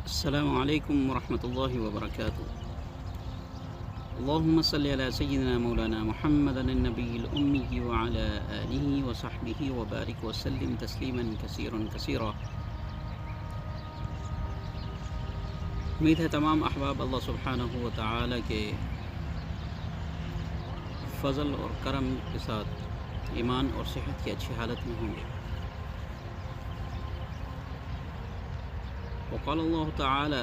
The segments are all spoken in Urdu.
السلام علیکم ورحمۃ اللہ وبرکاتہ۔ اللہم صلی علی سیدنا مولانا محمد النبی الأمی وعلی آلہ وصحبہ وبارک وسلم تسلیما کثیرا کثیرا۔ امید ہے تمام احباب اللہ سبحانہ و تعالی کے فضل اور کرم کے ساتھ ایمان اور صحت کی اچھی حالت میں ہوں گے۔ وقال اللہ تعالی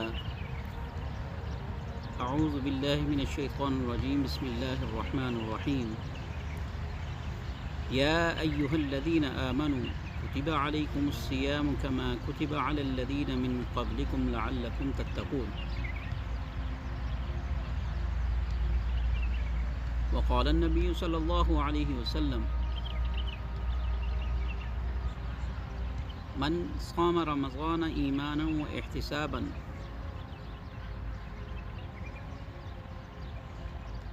اعوذ باللہ من الشیطان الرجیم بسم اللہ الرحمن الرحیم یا ایہا الذین آمنوا کتب علیکم الصیام کما کتب علی الذین من قبلکم لعلکم تتقون۔ وقال النبی صلی اللہ علیہ وسلم من صام رمضان ایمانا و احتسابا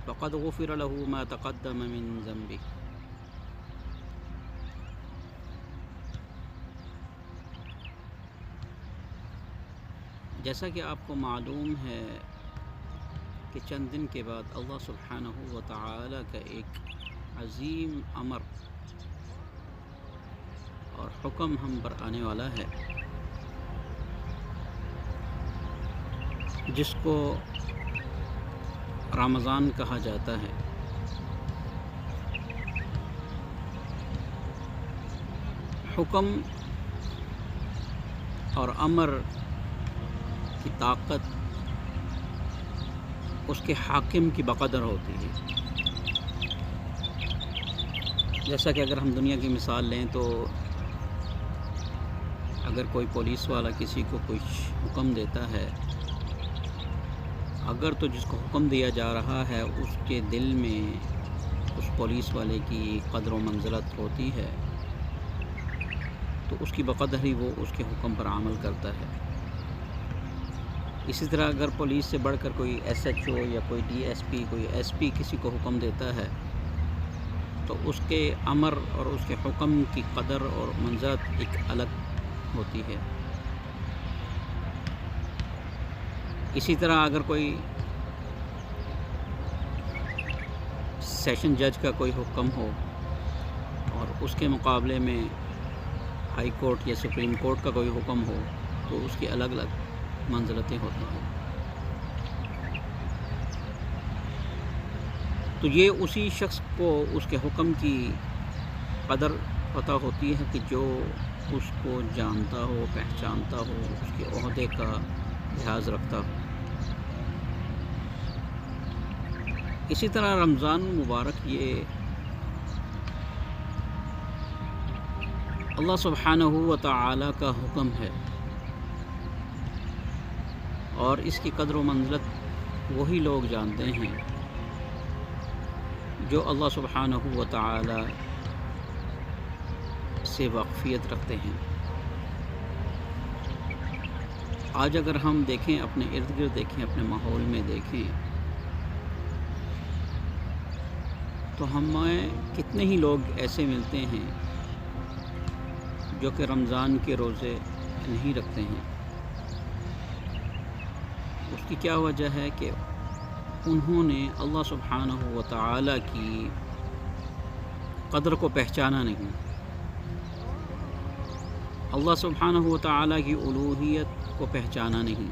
فقد غفر له ما تقدم من ذنبه۔ جیسا کہ آپ کو معلوم ہے کہ چند دن کے بعد اللہ سبحانہ و تعالی کا ایک عظیم امر اور حکم ہم پر آنے والا ہے، جس کو رمضان کہا جاتا ہے۔ حکم اور امر کی طاقت اس کے حاکم کی بقدر ہوتی ہے۔ جیسا کہ اگر ہم دنیا کی مثال لیں تو اگر کوئی پولیس والا کسی کو کچھ حکم دیتا ہے، اگر تو جس کو حکم دیا جا رہا ہے اس کے دل میں اس پولیس والے کی قدر و منزلت ہوتی ہے تو اس کی بقدر ہی وہ اس کے حکم پر عمل کرتا ہے۔ اسی طرح اگر پولیس سے بڑھ کر کوئی ایس ایچ او یا کوئی ڈی ایس پی، کوئی ایس پی کسی کو حکم دیتا ہے تو اس کے امر اور اس کے حکم کی قدر اور منزلت ایک الگ ہوتی ہے۔ اسی طرح اگر کوئی سیشن جج کا کوئی حکم ہو اور اس کے مقابلے میں ہائی کورٹ یا سپریم کورٹ کا کوئی حکم ہو تو اس کی الگ الگ منزلتیں ہوتی ہیں۔ تو یہ اسی شخص کو اس کے حکم کی قدر پتہ ہوتی ہے کہ جو اس کو جانتا ہو، پہچانتا ہو، اس کے عہدے کا لحاظ رکھتا ہو۔ اسی طرح رمضان مبارک یہ اللہ سبحانہ و تعالی کا حکم ہے، اور اس کی قدر و منزلت وہی لوگ جانتے ہیں جو اللہ سبحانہ و تعالی سے واقفیت رکھتے ہیں۔ آج اگر ہم دیکھیں، اپنے ارد گرد دیکھیں، اپنے ماحول میں دیکھیں تو ہمیں کتنے ہی لوگ ایسے ملتے ہیں جو کہ رمضان کے روزے نہیں رکھتے ہیں۔ اس کی کیا وجہ ہے کہ انہوں نے اللہ سبحانہ و تعالی کی قدر کو پہچانا نہیں، اللہ سبحانہ و تعالی کی الوہیت کو پہچانا نہیں۔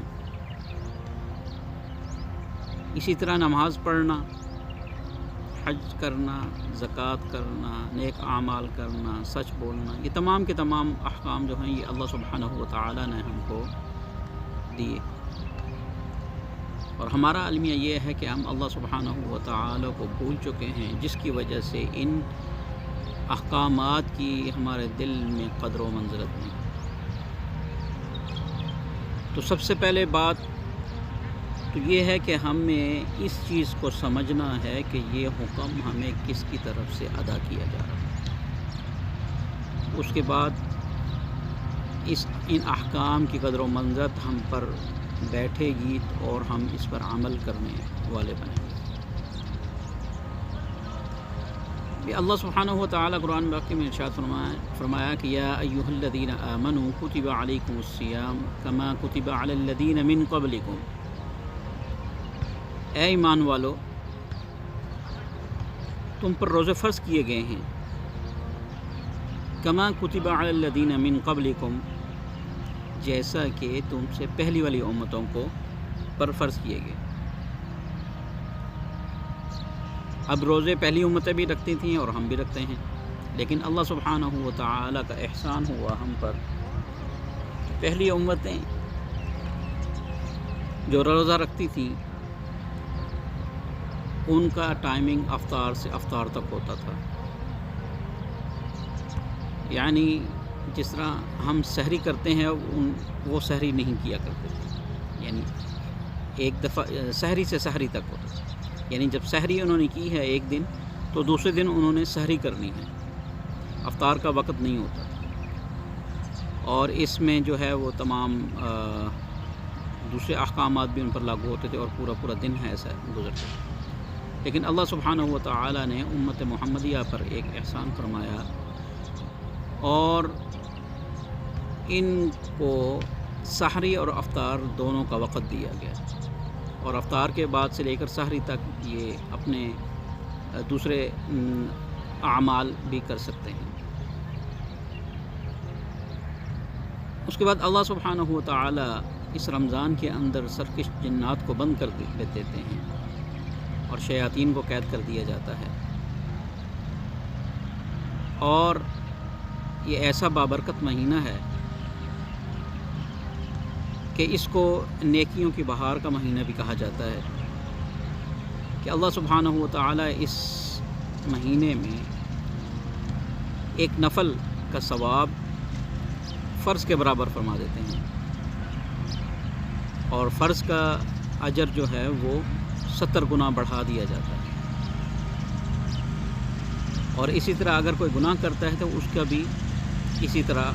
اسی طرح نماز پڑھنا، حج کرنا، زکوٰۃ کرنا، نیک اعمال کرنا، سچ بولنا، یہ تمام کے تمام احکام جو ہیں یہ اللہ سبحانہ و تعالی نے ہم کو دیے، اور ہمارا المیہ یہ ہے کہ ہم اللہ سبحانہ و تعالی کو بھول چکے ہیں، جس کی وجہ سے ان احکامات کی ہمارے دل میں قدر و منزلت نہیں۔ تو سب سے پہلے بات تو یہ ہے کہ ہمیں اس چیز کو سمجھنا ہے کہ یہ حکم ہمیں کس کی طرف سے ادا کیا جا رہا ہے۔ اس کے بعد ان احکام کی قدر و منزلت ہم پر بیٹھے گی اور ہم اس پر عمل کرنے والے بنیں گے۔ کہ اللہ سبحانہ و تعالیٰ قرآن باقی میں ارشاد فرمایا کہ یا ایھا الذین آمنوا کتب علیکم الصیام کما کتب علی الذین من قبلکم، اے ایمان والو تم پر روزے فرض کیے گئے ہیں، کما کتب علی الذین من قبلکم، جیسا کہ تم سے پہلی والی امتوں کو پر فرض کیے گئے۔ اب روزے پہلی امتیں بھی رکھتی تھیں اور ہم بھی رکھتے ہیں، لیکن اللہ سبحانہ و تعالیٰ کا احسان ہوا ہم پر، پہلی امتیں جو روزہ رکھتی تھیں ان کا ٹائمنگ افطار سے افطار تک ہوتا تھا، یعنی جس طرح ہم سحری کرتے ہیں وہ سحری نہیں کیا کرتے تھے، یعنی ایک دفعہ سحری سے سحری تک ہوتا تھا، یعنی جب سحری انہوں نے کی ہے ایک دن تو دوسرے دن انہوں نے سحری کرنی ہے، افطار کا وقت نہیں ہوتا، اور اس میں جو ہے وہ تمام دوسرے احکامات بھی ان پر لاگو ہوتے تھے اور پورا دن ہے ایسا گزرتا تھا۔ لیکن اللہ سبحانہ و تعالیٰ نے امت محمدیہ پر ایک احسان فرمایا اور ان کو سحری اور افطار دونوں کا وقت دیا گیا، اور افطار کے بعد سے لے کر سحری تک یہ اپنے دوسرے اعمال بھی کر سکتے ہیں۔ اس کے بعد اللہ سبحانہ و تعالی اس رمضان کے اندر سرکش جنات کو بند کر دیتے ہیں اور شیاطین کو قید کر دیا جاتا ہے، اور یہ ایسا بابرکت مہینہ ہے کہ اس کو نیکیوں کی بہار کا مہینہ بھی کہا جاتا ہے، کہ اللہ سبحانہ و تعالی اس مہینے میں ایک نفل کا ثواب فرض کے برابر فرما دیتے ہیں، اور فرض کا اجر جو ہے وہ 70 گنا بڑھا دیا جاتا ہے، اور اسی طرح اگر کوئی گناہ کرتا ہے تو اس کا بھی اسی طرح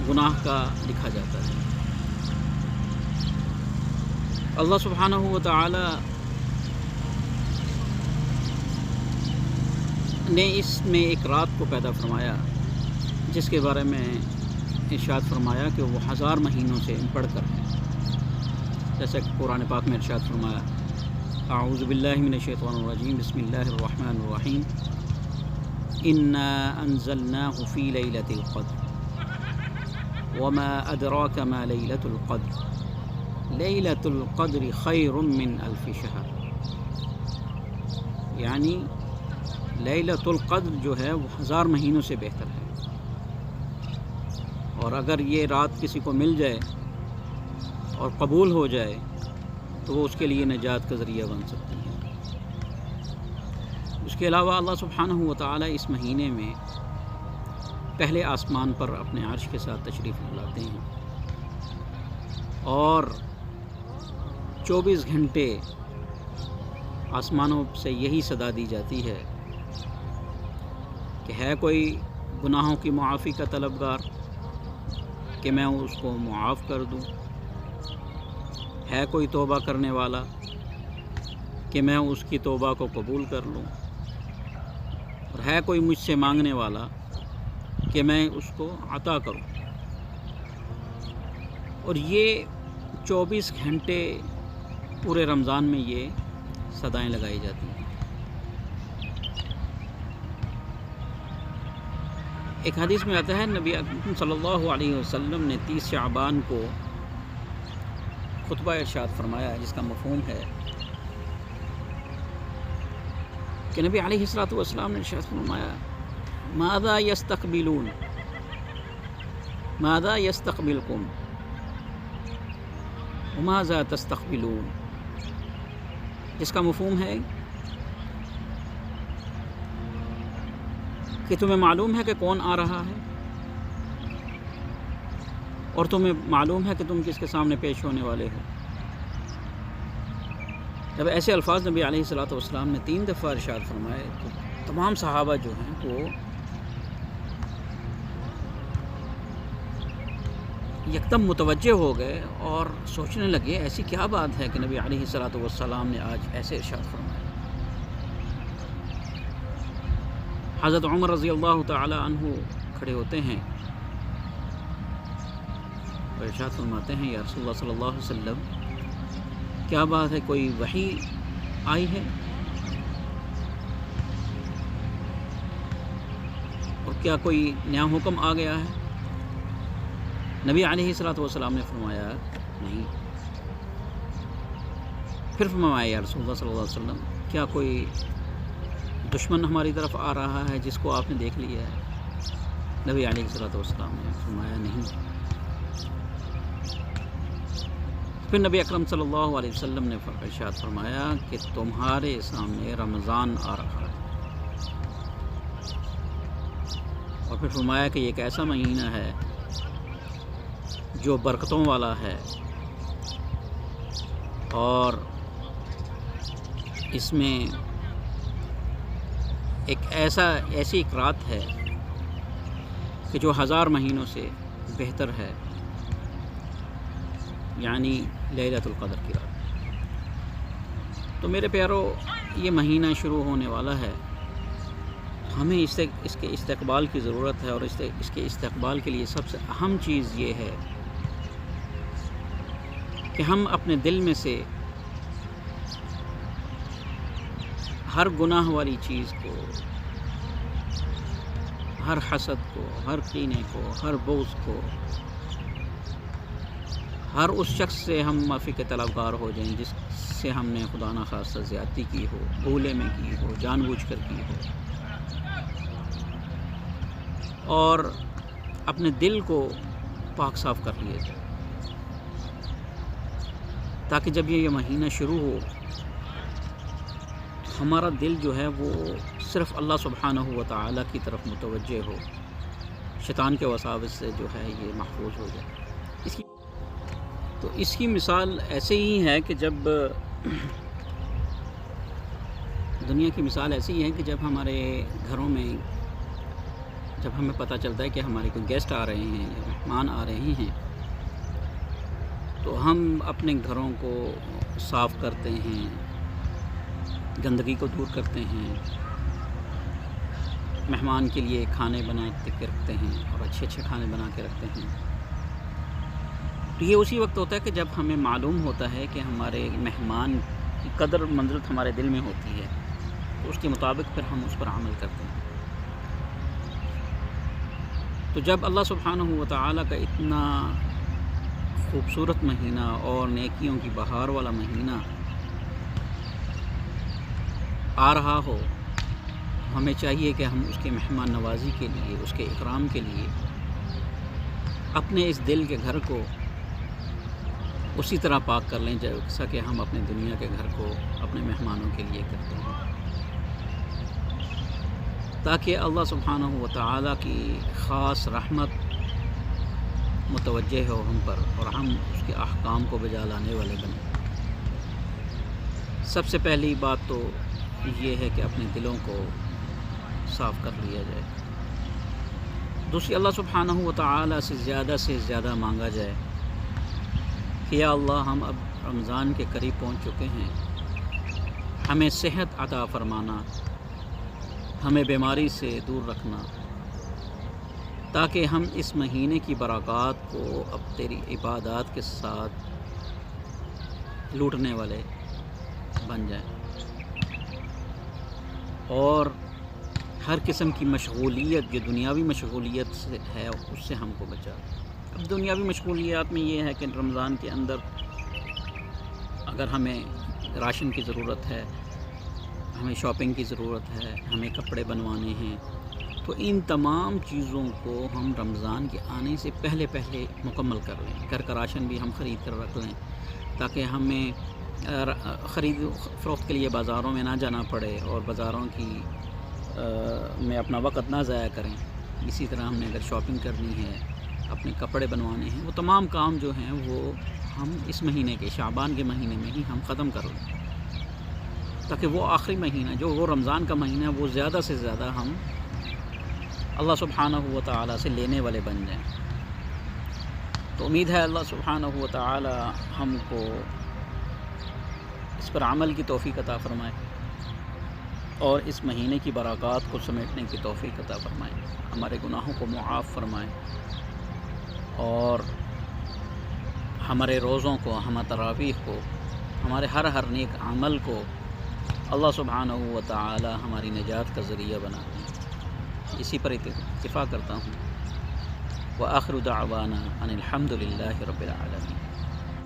گناہ کا لکھا جاتا ہے۔ اللہ سبحانہ و تعالی نے اس میں ایک رات کو پیدا فرمایا جس کے بارے میں ارشاد فرمایا کہ وہ 1000 مہینوں سے بڑھ کر ہے، جیسے کہ قرآن پاک میں ارشاد فرمایا اعوذ باللہ من الشیطان الرجیم بسم اللہ الرحمن الرحیم انا انزلناہ فی لیلۃ القدر وما ادراک ما لیلۃ القدر لیلۃ القدر خیر من الف شہر، یعنی لیلۃ القدر جو ہے وہ 1000 مہینوں سے بہتر ہے، اور اگر یہ رات کسی کو مل جائے اور قبول ہو جائے تو وہ اس کے لیے نجات کا ذریعہ بن سکتی ہے۔ اس کے علاوہ اللہ سبحانہ و تعالی اس مہینے میں پہلے آسمان پر اپنے عرش کے ساتھ تشریف لاتے ہیں، اور 24 گھنٹے آسمانوں سے یہی صدا دی جاتی ہے کہ ہے کوئی گناہوں کی معافی کا طلبگار کہ میں اس کو معاف کر دوں، ہے کوئی توبہ کرنے والا کہ میں اس کی توبہ کو قبول کر لوں، اور ہے کوئی مجھ سے مانگنے والا کہ میں اس کو عطا کروں۔ اور یہ 24 گھنٹے پورے رمضان میں یہ صدائیں لگائی جاتی ہیں۔ ایک حدیث میں آتا ہے نبی اکرم صلی اللہ علیہ وسلم نے 30 شعبان کو خطبہ ارشاد فرمایا، جس کا مفہوم ہے کہ نبی علیہ الصلوۃ والسلام نے ارشاد فرمایا ماذا یستقبلون ماذا یستقبلکم وماذا تستقبلون، جس کا مفہوم ہے کہ تمہیں معلوم ہے کہ کون آ رہا ہے، اور تمہیں معلوم ہے کہ تم کس کے سامنے پیش ہونے والے ہو۔ جب ایسے الفاظ نبی علیہ الصلوۃ والسلام نے 3 دفعہ ارشاد فرمائے تو تمام صحابہ جو ہیں وہ یکدم متوجہ ہو گئے اور سوچنے لگے ایسی کیا بات ہے کہ نبی علیہ الصلوۃ والسلام نے آج ایسے ارشاد فرمایا۔ حضرت عمر رضی اللہ تعالی عنہ کھڑے ہوتے ہیں اور ارشاد فرماتے ہیں یا رسول اللہ صلی اللہ علیہ وسلم کیا بات ہے، کوئی وحی آئی ہے؟ اور کیا کوئی نیا حکم آ گیا ہے؟ نبی علیہ الصلوۃ والسلام نے فرمایا نہیں۔ پھر فرمایا یا رسول اللہ صلی اللہ علیہ وسلم کیا کوئی دشمن ہماری طرف آ رہا ہے جس کو آپ نے دیکھ لیا ہے؟ نبی علیہ الصلوۃ والسلام نے فرمایا نہیں۔ پھر نبی اکرم صلی اللہ علیہ وسلم نے ارشاد فرمایا کہ تمہارے سامنے رمضان آ رہا ہے، اور پھر فرمایا کہ یہ ایک ایسا مہینہ ہے جو برکتوں والا ہے، اور اس میں ایسی ایک رات ہے کہ جو 1000 مہینوں سے بہتر ہے، یعنی لیلۃ القدر کی رات۔ تو میرے پیارو، یہ مہینہ شروع ہونے والا ہے، ہمیں اس کے استقبال کی ضرورت ہے، اور اس کے استقبال کے لیے سب سے اہم چیز یہ ہے کہ ہم اپنے دل میں سے ہر گناہ والی چیز کو، ہر حسد کو، ہر کینے کو، ہر بغض کو، ہر اس شخص سے ہم معافی کے طلبگار ہو جائیں جس سے ہم نے خدا نخواستہ زیادتی کی ہو، بھولے میں کی ہو، جان بوجھ کر کی ہو، اور اپنے دل کو پاک صاف کر لیا جائے، تاکہ جب یہ مہینہ شروع ہو ہمارا دل جو ہے وہ صرف اللہ سبحانہ و تعالیٰ کی طرف متوجہ ہو، شیطان کے وساوس سے جو ہے یہ محفوظ ہو جائے۔ اس کی مثال ایسے ہی ہے کہ جب دنیا کی مثال ایسی ہی ہے کہ جب ہمارے گھروں میں جب ہمیں پتہ چلتا ہے کہ ہمارے کوئی گیسٹ آ رہے ہیں یا مہمان آ رہے ہیں، تو ہم اپنے گھروں کو صاف کرتے ہیں، گندگی کو دور کرتے ہیں، مہمان کے لیے کھانے بنا کے رکھتے ہیں، اور اچھے اچھے کھانے بنا کے رکھتے ہیں۔ تو یہ اسی وقت ہوتا ہے کہ جب ہمیں معلوم ہوتا ہے کہ ہمارے مہمان کی قدر منزلت ہمارے دل میں ہوتی ہے، تو اس کے مطابق پھر ہم اس پر عمل کرتے ہیں۔ تو جب اللہ سبحانہ و تعالیٰ کا اتنا خوبصورت مہینہ اور نیکیوں کی بہار والا مہینہ آ رہا ہو، ہمیں چاہیے کہ ہم اس کے مہمان نوازی کے لیے، اس کے اکرام کے لیے اپنے اس دل کے گھر کو اسی طرح پاک کر لیں جیسا کہ ہم اپنے دنیا کے گھر کو اپنے مہمانوں کے لیے کرتے ہیں، تاکہ اللہ سبحانہ و تعالیٰ کی خاص رحمت متوجہ ہو ہم پر، اور ہم اس کے احکام کو بجا لانے والے بنیں۔ سب سے پہلی بات تو یہ ہے کہ اپنے دلوں کو صاف کر لیا جائے۔ دوسری، اللہ سبحانہ و تعالیٰ سے زیادہ مانگا جائے کہ یا اللہ، ہم اب رمضان کے قریب پہنچ چکے ہیں، ہمیں صحت عطا فرمانا، ہمیں بیماری سے دور رکھنا، تاکہ ہم اس مہینے کی برکات کو اب تیری عبادات کے ساتھ لوٹنے والے بن جائیں، اور ہر قسم کی مشغولیت جو دنیاوی مشغولیت سے ہے اس سے ہم کو بچا۔ اب دنیاوی مشغولیات میں یہ ہے کہ رمضان کے اندر اگر ہمیں راشن کی ضرورت ہے، ہمیں شاپنگ کی ضرورت ہے، ہمیں کپڑے بنوانے ہیں، تو ان تمام چیزوں کو ہم رمضان کے آنے سے پہلے مکمل کر لیں۔ گھر کا راشن بھی ہم خرید کر رکھ لیں، تاکہ ہمیں خرید فروخت کے لیے بازاروں میں نہ جانا پڑے، اور بازاروں میں اپنا وقت نہ ضائع کریں۔ اسی طرح ہم نے اگر شاپنگ کرنی ہے، اپنے کپڑے بنوانے ہیں، وہ تمام کام جو ہیں وہ ہم اس مہینے کے شعبان کے مہینے میں ہی ہم ختم کر لیں، تاکہ وہ آخری مہینہ جو وہ رمضان کا مہینہ ہے وہ زیادہ سے زیادہ ہم اللہ سبحانہ و تعالیٰ سے لینے والے بن جائیں۔ تو امید ہے اللہ سبحانہ و تعالیٰ ہم کو اس پر عمل کی توفیق عطا فرمائے۔ اور اس مہینے کی برکات کو سمیٹنے کی توفیق عطا فرمائیں، ہمارے گناہوں کو معاف فرمائیں، اور ہمارے روزوں کو، ہمارے تراویح کو، ہمارے ہر نیک عمل کو اللہ سبحانہ و تعالی ہماری نجات کا ذریعہ بنا دیں۔ اسی پر اتفاق کرتا ہوں۔ وآخر دعوانا ان الحمد للہ رب العالمین۔